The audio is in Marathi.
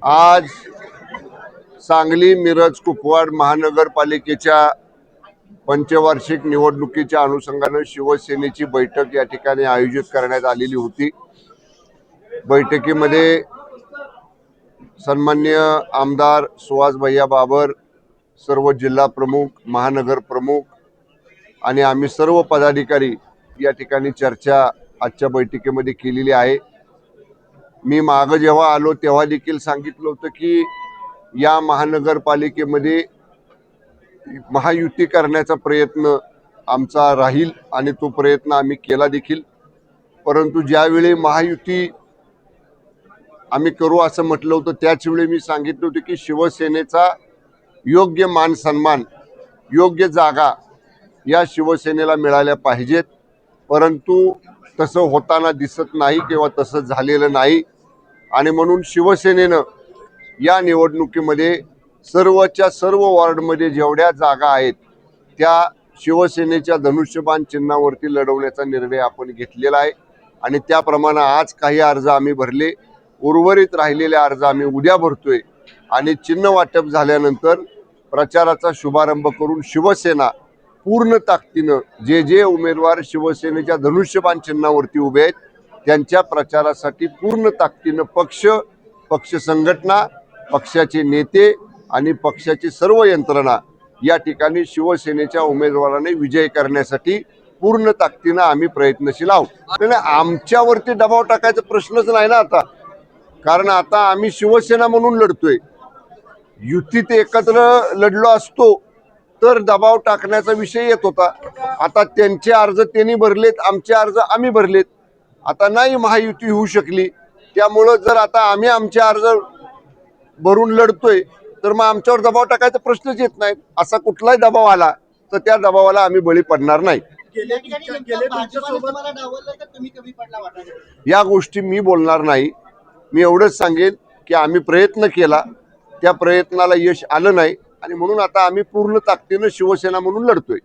आज सांगली मिरज कुपवाड महानगरपालिकेच्या पंचवार्षिक निवडणुकीच्या अनुषंगाने शिवसेनेची बैठक या ठिकाणी आयोजित करण्यात आलेली होती। बैठकीमध्ये सन्माननीय आमदार सुहास भैया बाबर, सर्व जिल्हा प्रमुख, महानगर प्रमुख आणि आम्ही सर्व पदाधिकारी या ठिकाणी चर्चा आजच्या बैठकीमध्ये केलेली आहे। मी माग जेव्हा आलो तेव्हा देखील सांगितलं होतं की या महानगरपालिकेमध्ये महायुती करण्याचा प्रयत्न आमचा राहील आणि तो प्रयत्न आम्ही केला देखील। परंतु ज्यावेळी महायुती आम्ही करू असं म्हटलं होतं त्याच वेळी मी सांगितलं होतं की शिवसेनेचा योग्य मान सन्मान, योग्य जागा या शिवसेनेला मिळाल्या पाहिजेत। परंतु तसं होताना दिसत नाही किंवा तसं झालेलं नाही आणि म्हणून शिवसेनेनं या निवडणुकीमध्ये सर्वच्या सर्व वॉर्डमध्ये जेवढ्या जागा आहेत त्या शिवसेनेच्या धनुष्यबाण चिन्हावरती लढवण्याचा निर्णय आपण घेतलेला आहे आणि त्याप्रमाणे आज काही अर्ज आम्ही भरले, उर्वरित राहिलेले अर्ज आम्ही उद्या भरतोय आणि चिन्ह वाटप झाल्यानंतर प्रचाराचा शुभारंभ करून शिवसेना पूर्ण ताकदीनं जे जे उमेदवार शिवसेनेच्या धनुष्यबाण चिन्हावरती उभे आहेत त्यांच्या प्रचारासाठी पूर्ण ताकदीनं पक्ष संघटना, पक्षाचे नेते आणि पक्षाची सर्व यंत्रणा या ठिकाणी शिवसेनेच्या उमेदवाराने विजय करण्यासाठी पूर्ण ताकदीनं आम्ही प्रयत्नशील आहोत। आमच्यावरती दबाव टाकायचा प्रश्नच नाही ना आता, कारण आता आम्ही शिवसेना म्हणून लढतोय। युतीत एकत्र लढलो असतो तर दबाव टाकण्याचा विषय येत होता। आता त्यांचे अर्ज त्यांनी भरलेत, आमचे अर्ज आम्ही भरलेत, आता नाही महायुती होऊ शकली। त्यामुळं जर आता आम्ही आमचे अर्ज भरून लढतोय तर मग आमच्यावर दबाव टाकायचा प्रश्नच येत नाही। असा कुठलाही दबाव आला तर त्या दबावाला आम्ही बळी पडणार नाही। या गोष्टी मी बोलणार नाही। मी एवढंच सांगेन की आम्ही प्रयत्न केला, त्या प्रयत्नाला यश आलं नाही आणि म्हणून आता आम्ही पूर्ण ताकदीनं शिवसेना म्हणून लढतोय।